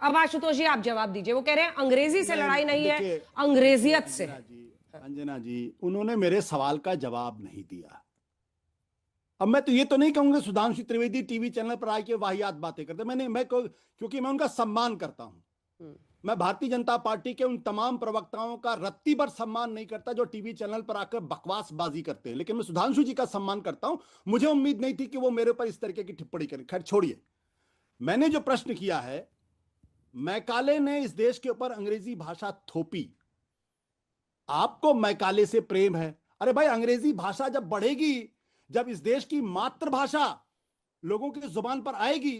अब आशुतोष जी आप जवाब दीजिए। वो कह रहे हैं अंग्रेजी से लड़ाई नहीं है, देखिए, अंग्रेजियत से। अंजना जी, उन्होंने मेरे सवाल का जवाब नहीं दिया। अब मैं तो ये तो नहीं कहूंगा सुधांशु त्रिवेदी टीवी चैनल पर आके वाहियात बातें करते। क्योंकि मैं उनका सम्मान करता हूं। मैं भारतीय जनता पार्टी के उन तमाम प्रवक्ताओं का रत्ती भर सम्मान नहीं करता जो टीवी चैनल पर आकर बकवासबाजी करते हैं, लेकिन मैं सुधांशु जी का सम्मान करता हूं। मुझे उम्मीद नहीं थी कि वो मेरे ऊपर इस तरीके की टिप्पणी करें। खैर छोड़िए, मैंने जो प्रश्न किया है, मैकाले ने इस देश के ऊपर अंग्रेजी भाषा थोपी। आपको मैकाले से प्रेम है? अरे भाई, अंग्रेजी भाषा जब बढ़ेगी, जब इस देश की मातृभाषा लोगों की जुबान पर आएगी,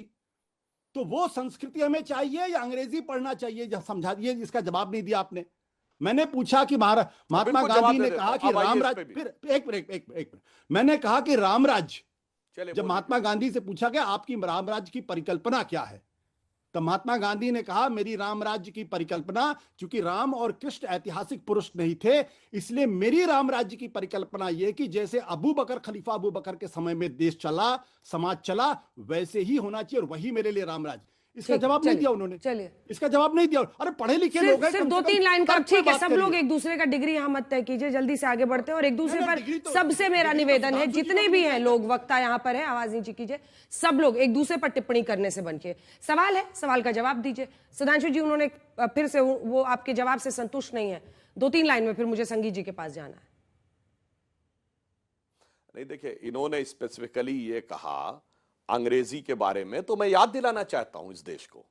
तो वो संस्कृति हमें चाहिए या अंग्रेजी पढ़ना चाहिए? जब समझा दिए, इसका जवाब नहीं दिया आपने। मैंने पूछा कि महात्मा गांधी ने कहा कि रामराज, फिर एक मिनट, मैंने कहा कि रामराज्य, जब महात्मा गांधी से पूछा गया आपकी रामराज्य की परिकल्पना क्या है, तो महात्मा गांधी ने कहा मेरी राम राज्य की परिकल्पना, क्योंकि राम और कृष्ण ऐतिहासिक पुरुष नहीं थे, इसलिए मेरी राम राज्य की परिकल्पना यह कि जैसे अबू बकर, खलीफा अबू बकर के समय में देश चला, समाज चला, वैसे ही होना चाहिए, और वही मेरे लिए राम राज्य। इसका जवाब नहीं दिया उन्होंने। चलिए, इसका जवाब नहीं दिया। अरे पढ़े लिखे लोग हैं, सिर्फ दो तीन लाइन का। ठीक है, सब लोग एक दूसरे का डिग्री यहाँ मत तय कीजिए, जल्दी से आगे बढ़ते हैं। और एक दूसरे पर सबसे मेरा निवेदन है, जितने भी हैं लोग, वक्ता यहाँ पर है, आवाज नीचे कीजिए, सब लोग एक दूसरे पर टिप्पणी करने से बनके। सवाल है, सवाल का जवाब दीजिए। सुधांशु जी, उन्होंने फिर से, वो आपके जवाब से संतुष्ट नहीं है, 2-3 लाइन में फिर मुझे संगीत जी के पास जाना है। नहीं, देखिए, इन्होंने स्पेसिफिकली ये कहा अंग्रेजी के बारे में, तो मैं याद दिलाना चाहता हूं इस देश को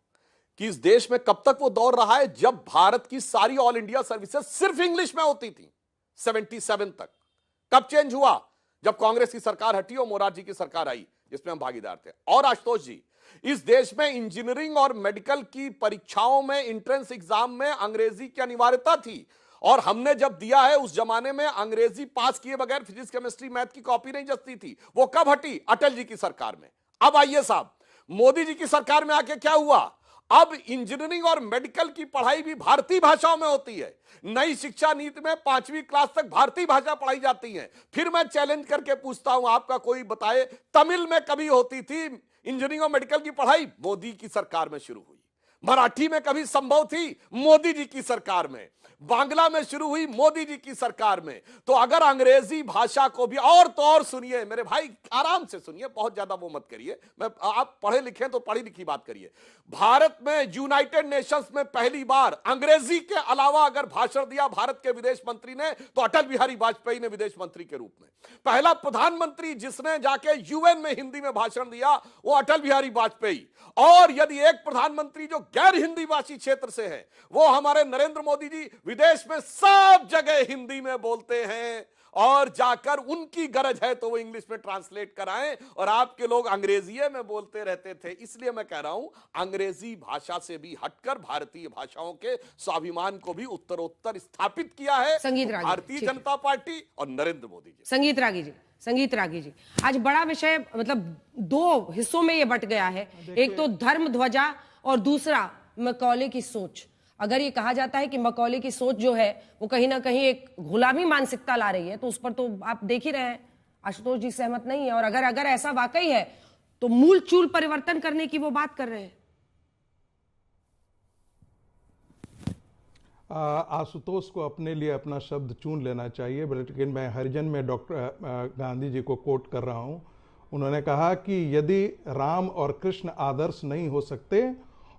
कि इस देश में कब तक वो दौर रहा है जब भारत की सारी ऑल इंडिया सर्विसेज सिर्फ इंग्लिश में होती थी, 77 तक। कब चेंज हुआ? जब कांग्रेस की सरकार हटी और मोरारजी की सरकार आई, जिसमें हम भागीदार थे। और आशुतोष जी, इस देश में इंजीनियरिंग और मेडिकल की परीक्षाओं में, एंट्रेंस एग्जाम में अंग्रेजी की अनिवार्यता थी, और हमने जब दिया है, उस जमाने में अंग्रेजी पास किए बगैर फिजिक्स, केमिस्ट्री, मैथ की कॉपी नहीं जचती थी। वो कब हटी? अटल जी की सरकार में। अब आइए साहब, मोदी जी की सरकार में आके क्या हुआ? अब इंजीनियरिंग और मेडिकल की पढ़ाई भी भारतीय भाषाओं में होती है। नई शिक्षा नीति में 5वीं क्लास तक भारतीय भाषा पढ़ाई जाती है। फिर मैं चैलेंज करके पूछता हूं, आपका कोई बताए, तमिल में कभी होती थी इंजीनियरिंग और मेडिकल की पढ़ाई? मोदी की सरकार में शुरू हुई। मराठी में कभी संभव थी? मोदी जी की सरकार में। बांग्ला में शुरू हुई? मोदी जी की सरकार में। तो अगर अंग्रेजी भाषा को भी, और तो और सुनिए मेरे भाई, आराम से सुनिए, बहुत ज्यादा वो मत करिए, आप पढ़े लिखे तो पढ़ी लिखी बात करिए। भारत में यूनाइटेड नेशंस में पहली बार अंग्रेजी के अलावा अगर भाषण दिया भारत के विदेश मंत्री ने, तो अटल बिहारी वाजपेयी ने विदेश मंत्री के रूप में। पहला प्रधानमंत्री जिसने जाके यूएन में हिंदी में भाषण दिया, वो अटल बिहारी वाजपेयी। और यदि एक प्रधानमंत्री जो गैर हिंदी भाषी क्षेत्र से है, वो हमारे नरेंद्र मोदी जी विदेश में सब जगह हिंदी में बोलते हैं, और जाकर उनकी गरज है तो वो इंग्लिश में ट्रांसलेट कराएं, और आपके लोग अंग्रेजी में बोलते रहते थे। इसलिए मैं कह रहा हूं, अंग्रेजी भाषा से भी हटकर भारतीय भाषाओं के स्वाभिमान को भी उत्तरोत्तर स्थापित किया है भारतीय जनता पार्टी और नरेंद्र मोदी जी। संगीत रागी जी, आज बड़ा विषय, मतलब 2 हिस्सों में ये बट गया है। एक तो धर्म ध्वजा और दूसरा मैकाले की सोच। अगर ये कहा जाता है कि मैकाले की सोच जो है वो कहीं ना कहीं एक गुलामी मानसिकता ला रही है, तो उस पर तो आप देख ही रहे हैं, आशुतोष जी सहमत नहीं है। और अगर ऐसा वाकई है तो मूल चूल परिवर्तन करने की वो बात कर रहे हैं। आशुतोष को अपने लिए अपना शब्द चुन लेना चाहिए, लेकिन मैं हरिजन में डॉक्टर गांधी जी को कोट कर रहा हूं। उन्होंने कहा कि यदि राम और कृष्ण आदर्श नहीं हो सकते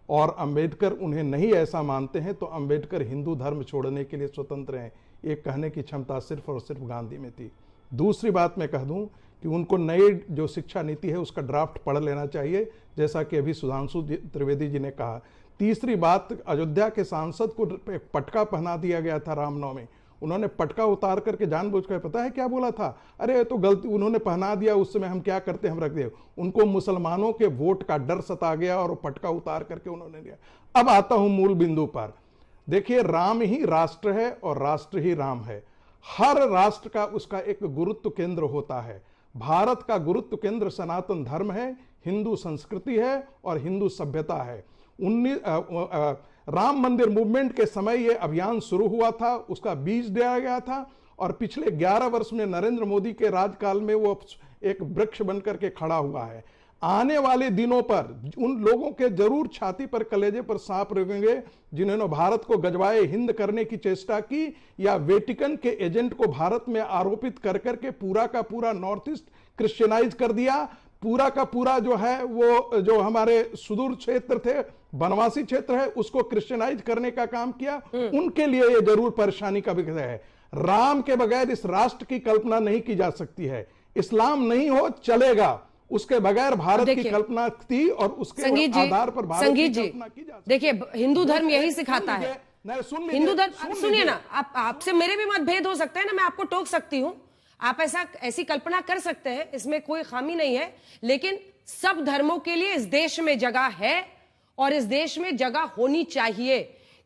और अंबेडकर उन्हें नहीं ऐसा मानते हैं, तो अंबेडकर हिंदू धर्म छोड़ने के लिए स्वतंत्र हैं। ये कहने की क्षमता सिर्फ और सिर्फ गांधी में थी। दूसरी बात मैं कह दूं कि उनको नई जो शिक्षा नीति है उसका ड्राफ्ट पढ़ लेना चाहिए, जैसा कि अभी सुधांशु त्रिवेदी जी ने कहा। तीसरी बात, अयोध्या के सांसद को पटका पहना दिया गया था रामनवमी। उन्होंने पटका उतार करके जानबूझकर, पता है क्या बोला था? अरे तो गलती, उन्होंने पहना दिया, उस समय हम क्या करते, हम रख दे। उनको मुसलमानों के वोट का डर सता गया और पटका उतार करके उन्होंने दिया। अब आता हूं मूल बिंदु पर। देखिए, राम ही राष्ट्र है और राष्ट्र ही राम है। हर राष्ट्र का उसका एक गुरुत्व केंद्र होता है। भारत का गुरुत्व केंद्र सनातन धर्म है, हिंदू संस्कृति है और हिंदू सभ्यता है। राम मंदिर मूवमेंट के समय यह अभियान शुरू हुआ था, उसका बीज दिया गया था, और पिछले 11 वर्ष में नरेंद्र मोदी के राजकाल में वो एक वृक्ष बनकर के खड़ा हुआ है। आने वाले दिनों पर उन लोगों के जरूर छाती पर, कलेजे पर सांप रहेंगे जिन्होंने भारत को गजवाए हिंद करने की चेष्टा की या वेटिकन के एजेंट को भारत में आरोपित कर करके पूरा का पूरा नॉर्थ ईस्ट क्रिश्चियनाइज कर दिया, पूरा का पूरा जो है वो जो हमारे सुदूर क्षेत्र थे, वनवासी क्षेत्र है, उसको क्रिश्चियनाइज करने का काम किया। उनके लिए ये जरूर परेशानी का विषय है। राम के बगैर इस राष्ट्र की कल्पना नहीं की जा सकती है। इस्लाम नहीं हो चलेगा, उसके बगैर भारत की कल्पना थी और उसके आधार पर भारत की कल्पना की जा सकती। देखिए, हिंदू धर्म यही सिखाता है। हिंदू धर्म, सुनिए ना, आपसे मेरे भी मतभेद हो सकते हैं ना, मैं आपको टोक सकती हूं, आप ऐसी कल्पना कर सकते हैं, इसमें कोई खामी नहीं है, लेकिन सब धर्मों के लिए इस देश में जगह है और इस देश में जगह होनी चाहिए।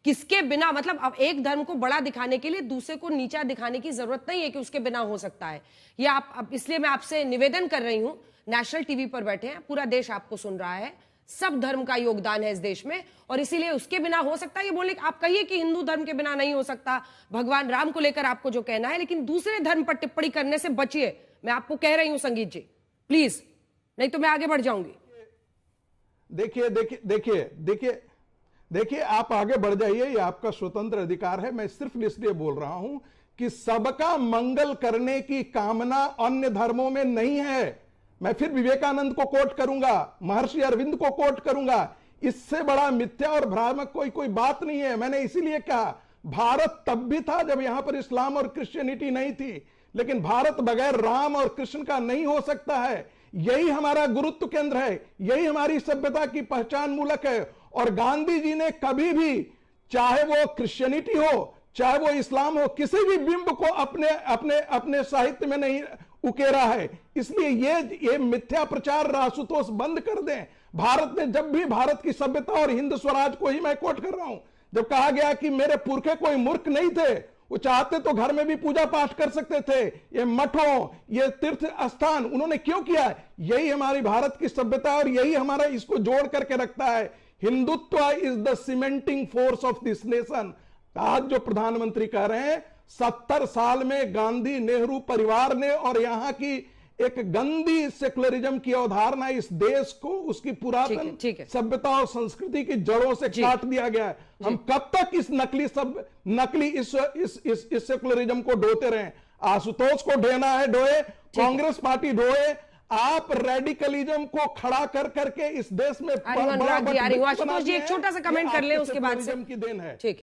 किसके बिना, मतलब अब एक धर्म को बड़ा दिखाने के लिए दूसरे को नीचा दिखाने की जरूरत नहीं है कि उसके बिना हो सकता है। ये आप, इसलिए मैं आपसे निवेदन कर रही हूं, नेशनल टीवी पर बैठे हैं, पूरा देश आपको सुन रहा है, सब धर्म का योगदान है इस देश में और इसीलिए उसके बिना हो सकता है। ये बोले आप कहिए कि हिंदू धर्म के बिना नहीं हो सकता, भगवान राम को लेकर आपको जो कहना है, लेकिन दूसरे धर्म पर टिप्पणी करने से बचिए, मैं आपको कह रही हूं संगीत जी, प्लीज, नहीं तो मैं आगे बढ़ जाऊंगी। देखिए देखिए देखिए देखिए देखिए आप आगे बढ़ जाइए, ये आपका स्वतंत्र अधिकार है। मैं सिर्फ इसलिए बोल रहा हूं कि सबका मंगल करने की कामना अन्य धर्मों में नहीं है। मैं फिर विवेकानंद को कोट करूंगा, महर्षि अरविंद को कोट करूंगा, इससे बड़ा मिथ्या और भ्रामक कोई बात नहीं है। मैंने इसीलिए कहा भारत तब भी था जब यहां पर इस्लाम और क्रिश्चियनिटी नहीं थी, लेकिन भारत बगैर राम और कृष्ण का नहीं हो सकता है। यही हमारा गुरुत्व केंद्र है, यही हमारी सभ्यता की पहचान मूलक है। और गांधी जी ने कभी भी, चाहे वो क्रिश्चियनिटी हो चाहे वो इस्लाम हो, किसी भी बिंब को अपने अपने अपने साहित्य में नहीं उकेरा है। इसलिए ये मिथ्या प्रचार रासुतोष बंद कर दें। भारत ने जब भी, भारत की सभ्यता और हिंद स्वराज को ही मैं कोट कर रहा हूं, जब कहा गया कि मेरे पुरखे कोई मूर्ख नहीं थे, वो चाहते तो घर में भी पूजा पाठ कर सकते थे, ये मठों, ये तीर्थ स्थान उन्होंने क्यों किया? यही हमारी भारत की सभ्यता और यही हमारा इसको जोड़ करके रखता है। Hindutva is the cementing force of this nation. आज जो प्रधानमंत्री कह रहे हैं, 70 साल में गांधी नेहरू परिवार ने और यहां की एक गंदी सेकुलरिज्म की अवधारणा इस देश को उसकी पुरातन सभ्यता और संस्कृति की जड़ों से काट दिया गया है। हम कब तक इस नकली इस सेकुलरिज्म को ढोते रहें? आशुतोष को ढोना है ढोए, कांग्रेस पार्टी ढोए, आप रेडिकलिज्म को खड़ा कर करके इस देश में आशुतोष जी एक छोटा सा कमेंट कर ले, उसके बाद की देन है। ठीक।